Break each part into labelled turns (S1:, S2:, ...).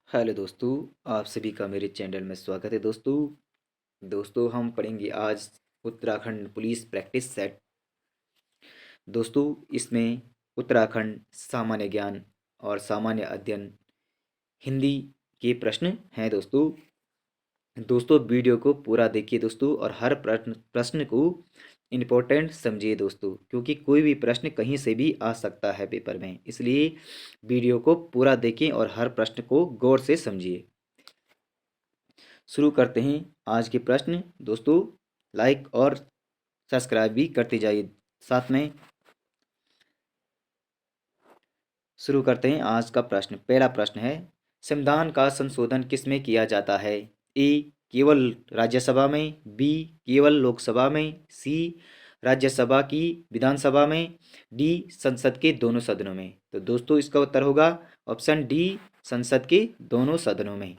S1: Hello दोस्तों, आप सभी का मेरे चैनल में स्वागत है। दोस्तों हम पढ़ेंगे आज उत्तराखंड पुलिस प्रैक्टिस सेट। दोस्तों इसमें उत्तराखंड सामान्य ज्ञान और सामान्य अध्ययन हिंदी के प्रश्न हैं। दोस्तों दोस्तों वीडियो को पूरा देखिए दोस्तों, और हर प्रश्न प्रश्न को इम्पोर्टेंट समझिए दोस्तों, क्योंकि कोई भी प्रश्न कहीं से भी आ सकता है पेपर में। इसलिए वीडियो को पूरा देखें और हर प्रश्न को गौर से समझिए। शुरू करते हैं आज के प्रश्न। दोस्तों लाइक और सब्सक्राइब भी करते जाइए साथ में। शुरू करते हैं आज का प्रश्न। पहला प्रश्न है, संविधान का संशोधन किसमें किया जाता है? ए केवल राज्यसभा में, बी केवल लोकसभा में, सी राज्यसभा की विधानसभा में, डी संसद के दोनों सदनों में। तो दोस्तों इसका उत्तर होगा ऑप्शन डी, संसद के दोनों सदनों में।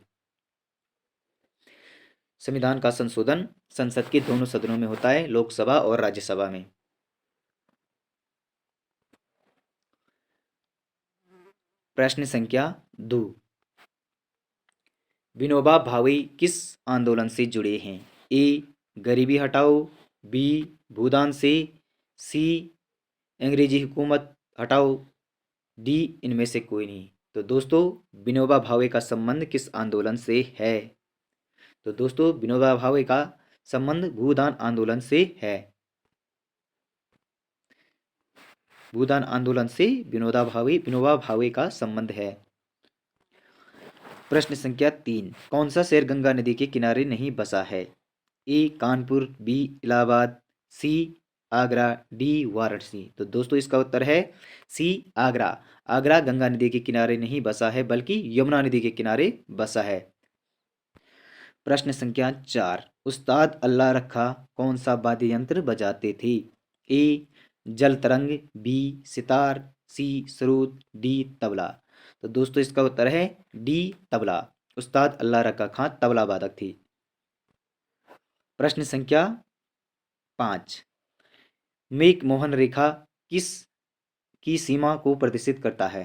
S1: संविधान का संशोधन संसद के दोनों सदनों में होता है, लोकसभा और राज्यसभा में। प्रश्न संख्या 2, विनोबा भावे किस आंदोलन से जुड़े हैं? ए गरीबी हटाओ, बी भूदान से, सी अंग्रेजी हुकूमत हटाओ, डी इनमें से कोई नहीं। तो दोस्तों विनोबा भावे का संबंध किस आंदोलन से है? तो दोस्तों विनोबा भावे का संबंध भूदान आंदोलन से है। भूदान आंदोलन से विनोबा भावे का संबंध है। प्रश्न संख्या 3, कौन सा शहर गंगा नदी के किनारे नहीं बसा है? ए कानपुर, बी इलाहाबाद, सी आगरा, डी वाराणसी। तो दोस्तों इसका उत्तर है सी आगरा। आगरा गंगा नदी के किनारे नहीं बसा है, बल्कि यमुना नदी के किनारे बसा है। प्रश्न संख्या 4, उस्ताद अल्लाह रखा कौन सा वाद्य यंत्र बजाते थे? ए जल तरंग, बी सितार, सी सरोद, डी तबला। तो दोस्तों इसका उत्तर है डी तबला। उस्ताद अल्लाह रखा खां तबला वादक थी। प्रश्न संख्या 5, मेक मोहन रेखा किस की सीमा को प्रदर्शित करता है?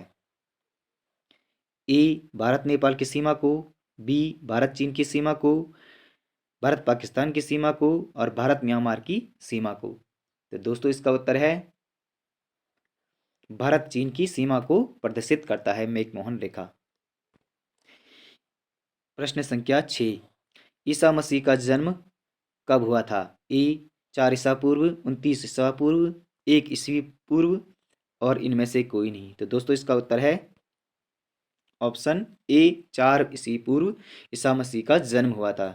S1: ए भारत नेपाल की सीमा को, बी भारत चीन की सीमा को, भारत पाकिस्तान की सीमा को, और भारत म्यांमार की सीमा को। तो दोस्तों इसका उत्तर है भारत चीन की सीमा को प्रदर्शित करता है मेक मोहन रेखा। प्रश्न संख्या 6, ईसा मसीह का जन्म कब हुआ था? ए 4 ईसा पूर्व, 29 ईसा पूर्व, 1 ईस्वी पूर्व, और इनमें से कोई नहीं। तो दोस्तों इसका उत्तर है ऑप्शन ए 4 ईसा पूर्व ईसा मसीह का जन्म हुआ था।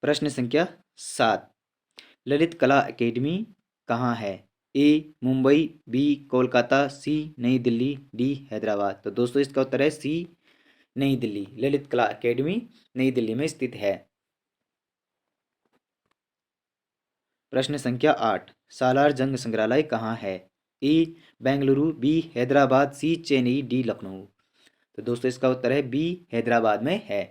S1: प्रश्न संख्या 7, ललित कला एकेडमी कहाँ है? ए मुंबई, बी कोलकाता, सी नई दिल्ली, डी हैदराबाद। तो दोस्तों इसका उत्तर है सी नई दिल्ली। ललित कला एकेडमी नई दिल्ली में स्थित है। प्रश्न संख्या 8, सालार जंग संग्रहालय कहाँ है? ए बेंगलुरु, बी हैदराबाद, सी चेन्नई, डी लखनऊ। तो दोस्तों इसका उत्तर है बी हैदराबाद में है।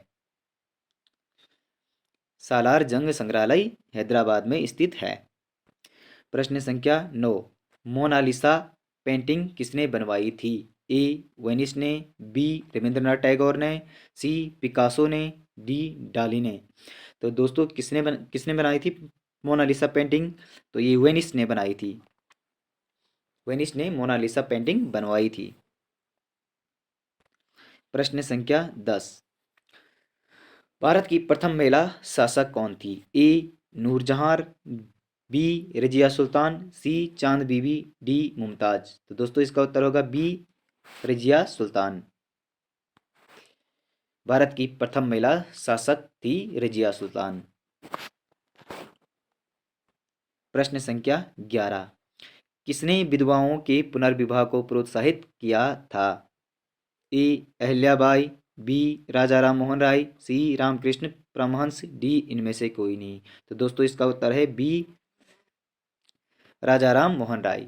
S1: सालार जंग संग्रहालय हैदराबाद में स्थित है। प्रश्न संख्या 9, मोनालिसा पेंटिंग किसने बनवाई थी? ए वेनिस ने, बी रविंद्रनाथ टैगोर ने, सी पिकासो ने, डी डाली ने। तो दोस्तों किसने बनाई थी मोनालिसा पेंटिंग? तो ये वेनिस ने बनाई थी। वेनिस ने मोनालिसा पेंटिंग बनवाई थी। प्रश्न संख्या 10, भारत की प्रथम महिला शासक कौन थी? ए नूरजहां, बी रजिया सुल्तान, सी चांद बीबी, डी मुमताज। तो दोस्तों इसका उत्तर होगा बी रजिया सुल्तान। भारत की प्रथम महिला शासक थी रजिया सुल्तान। प्रश्न संख्या 11, किसने विधवाओं के पुनर्विवाह को प्रोत्साहित किया था? ए अहिल्याबाई, बी राजा राम मोहन राय, सी रामकृष्ण परमहंस, डी इनमें से कोई नहीं। तो दोस्तों इसका उत्तर है बी राजा राम मोहन राय।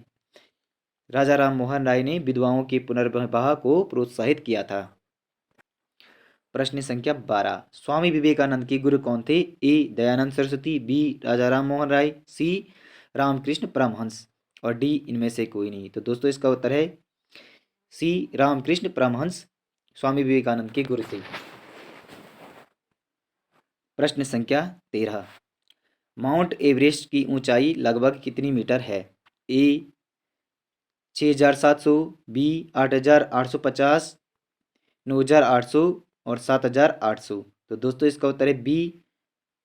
S1: राजा राम मोहन राय ने विधवाओं के पुनर्विवाह को प्रोत्साहित किया था। प्रश्न संख्या 12, स्वामी विवेकानंद के गुरु कौन थे? ए दयानंद सरस्वती, बी राजा राम मोहन राय, सी रामकृष्ण परमहंस, और डी इनमें से कोई नहीं। तो दोस्तों इसका उत्तर है सी रामकृष्ण परमहंस स्वामी विवेकानंद के गुरु थे। प्रश्न संख्या 13, माउंट एवरेस्ट की ऊंचाई लगभग कितनी मीटर है? ए 6700, बी 8850, 9800 और 7800। तो दोस्तों इसका उत्तर है बी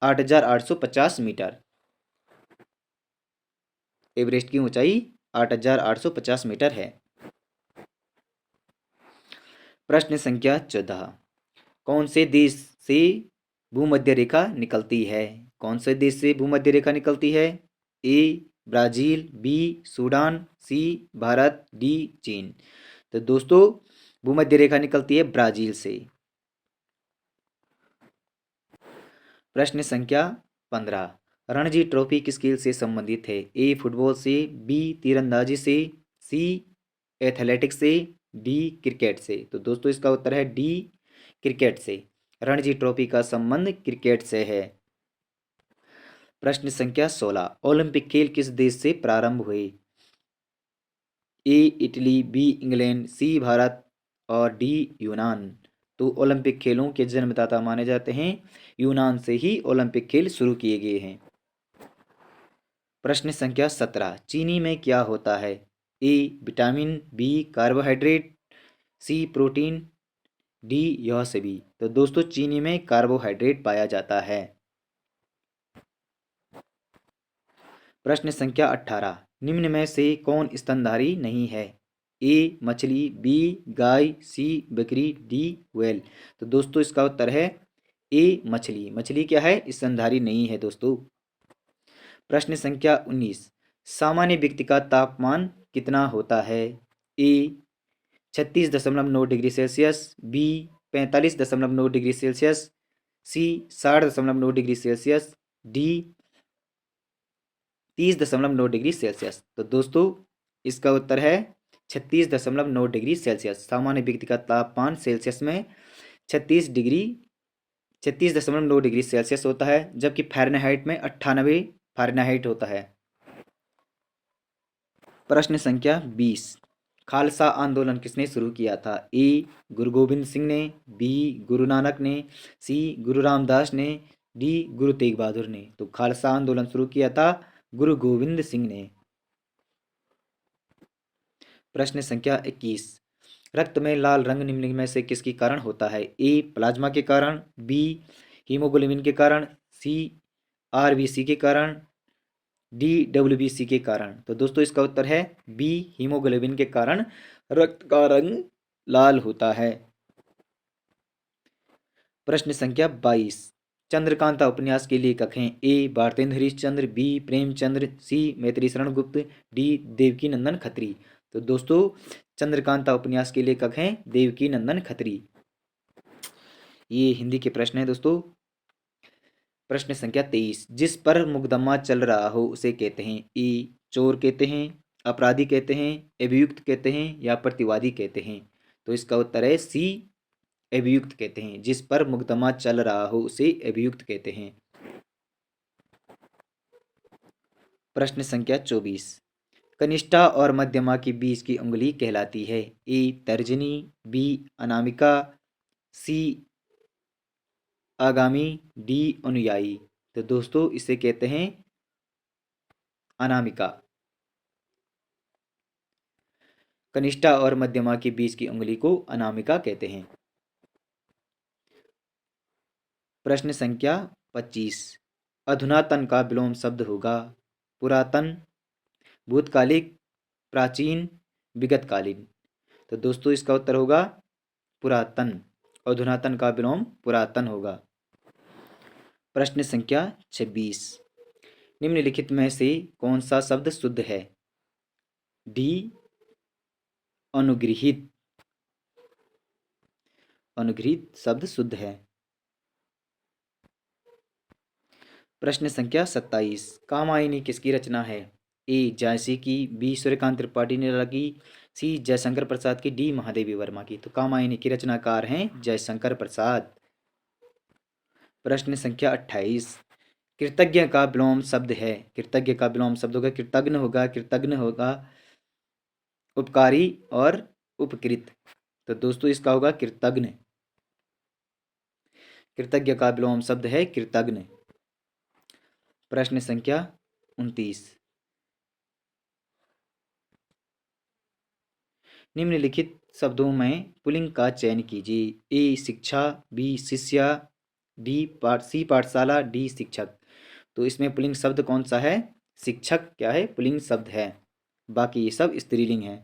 S1: 8850 मीटर। एवरेस्ट की ऊंचाई 8850 मीटर है। प्रश्न संख्या 14, कौन से देश से भूमध्य रेखा निकलती है? कौन से देश से भूमध्य रेखा निकलती है? A Brazil, B Sudan, C Bharat, D चीन। तो दोस्तों भूमध्य रेखा निकलती है ब्राजील से। प्रश्न संख्या 15, रणजी ट्रॉफी किस खेल से संबंधित है? ए फुटबॉल से, बी तीरंदाजी से, सी एथलेटिक्स से, डी क्रिकेट से। तो दोस्तों इसका उत्तर है डी क्रिकेट से। रणजी ट्रॉफी का संबंध क्रिकेट से है। प्रश्न संख्या 16, ओलंपिक खेल किस देश से प्रारंभ हुए? ए इटली, बी इंग्लैंड, सी भारत और डी यूनान। तो ओलंपिक खेलों के जन्मदाता माने जाते हैं यूनान से ही ओलंपिक खेल शुरू किए गए हैं। प्रश्न संख्या 17, चीनी में क्या होता है? A vitamin, B carbohydrate, C protein, D यह सभी। तो दोस्तों चीनी में कार्बोहाइड्रेट पाया जाता है। प्रश्न संख्या 18, निम्न में से कौन स्तनधारी नहीं है? ए मछली, बी गाय, सी बकरी, डी व्हेल। तो दोस्तों इसका उत्तर है ए मछली। मछली क्या है? स्तनधारी नहीं है दोस्तों। प्रश्न संख्या 19, सामान्य व्यक्ति का तापमान कितना होता है? A 36.9 degree Celsius, B 45.9 degree Celsius, C 60.9 degree Celsius, D 30.9 degree Celsius. तो दोस्तों इसका उत्तर है 36.9 डिग्री सेल्सियस। सामान्य व्यक्ति का तापमान सेल्सियस में 36.9 डिग्री सेल्सियस होता है, जबकि फ़ारेनहाइट में 98 फ़ारेनहाइट होता है। प्रश्न संख्या 20, खालसा आंदोलन किसने शुरू किया था? ए गुरु गोविंद सिंह ने, बी गुरु नानक ने, सी गुरु रामदास ने, डी गुरु तेग बहादुर ने। तो खालसा आंदोलन शुरू किया था गुरु गोविंद सिंह ने। प्रश्न संख्या 21, रक्त में लाल रंग निम्न में से किसके कारण होता है? ए प्लाज्मा के कारण, बी हीमोग्लोबिन के कारण, सी आरबीसी के कारण, डी डब्ल्यूबीसी के कारण। तो दोस्तों इसका उत्तर है बी हीमोग्लोबिन के कारण रक्त का रंग लाल होता है। प्रश्न संख्या 22, चंद्रकांता उपन्यास के लेखक हैं? ए भारतेंद्र हरिश्चंद्र, बी प्रेमचंद्र, सी मैत्री शरण गुप्त, डी देवकी नंदन खत्री। तो दोस्तों चंद्रकांता उपन्यास के लेखक हैं देवकी नंदन खत्री। ये हिंदी के प्रश्न हैं दोस्तों। प्रश्न संख्या 23, जिस पर मुकदमा चल रहा हो उसे कहते हैं? ए चोर कहते हैं, अपराधी कहते हैं, अभियुक्त कहते हैं या प्रतिवादी कहते हैं। तो इसका उत्तर है सी अभियुक्त कहते हैं। जिस पर मुकदमा चल रहा हो उसे अभियुक्त कहते हैं। प्रश्न संख्या 24, कनिष्ठा और मध्यमा के बीच की उंगली कहलाती है? ए तर्जनी, बी अनामिका, सी आगामी, डी अनुयायी। तो दोस्तों इसे कहते हैं अनामिका। कनिष्ठा और मध्यमा के बीच की उंगली को अनामिका कहते हैं। प्रश्न संख्या 25, अधुनातन का विलोम शब्द होगा? पुरातन, भूतकालिक, प्राचीन, विगतकालीन। तो दोस्तों इसका उत्तर होगा पुरातन। अधुनातन का विलोम पुरातन होगा। प्रश्न संख्या 26, निम्नलिखित में से कौन सा शब्द शुद्ध है? डी अनुगृहित। अनुगृहित शब्द शुद्ध है। प्रश्न संख्या 27, कामायनी किसकी रचना है? ए जयसी की, बी सूर्यकांत त्रिपाठी ने लगी, सी जयशंकर प्रसाद की, डी महादेवी वर्मा की। तो कामायनी की रचनाकार हैं जयशंकर प्रसाद। प्रश्न संख्या 28, कृतज्ञ का विलोम शब्द है? कृतज्ञ का विलोम शब्द होगा कृतज्ञ होगा, कृतज्ञ होगा, उपकारी और उपकृत। तो दोस्तों इसका होगा कृतज्ञ। कृतज्ञ का विलोम शब्द है कृतज्ञ। प्रश्न संख्या 29। निम्नलिखित शब्दों में पुल्लिंग का चयन कीजिए। ए शिक्षा, बी शिष्या, सी पाठशाला, डी शिक्षक। तो इसमें पुल्लिंग शब्द कौन सा है? शिक्षक क्या है? पुल्लिंग शब्द है। बाकी ये सब स्त्रीलिंग है।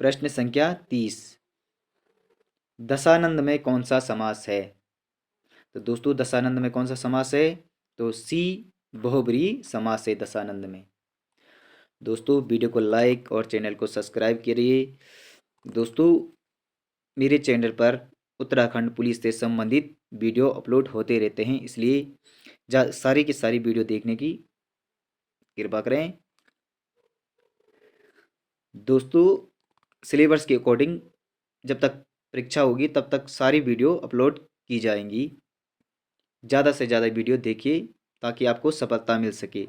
S1: प्रश्न संख्या 30। दशानंद में कौन सा समास है? तो दोस्तों दशानंद में कौन सा समास है? तो सी बहुब्रीहि समास है दशानंद में। दोस्तों वीडियो को लाइक और चैनल को सब्सक्राइब करिए। दोस्तों मेरे चैनल पर उत्तराखंड पुलिस से संबंधित वीडियो अपलोड होते रहते हैं, इसलिए सारी की सारी वीडियो देखने की कृपा करें। दोस्तों सिलेबस के अकॉर्डिंग जब तक परीक्षा होगी तब तक सारी वीडियो अपलोड की जाएंगी। ज़्यादा से ज़्यादा वीडियो देखिए ताकि आपको सफलता मिल सके।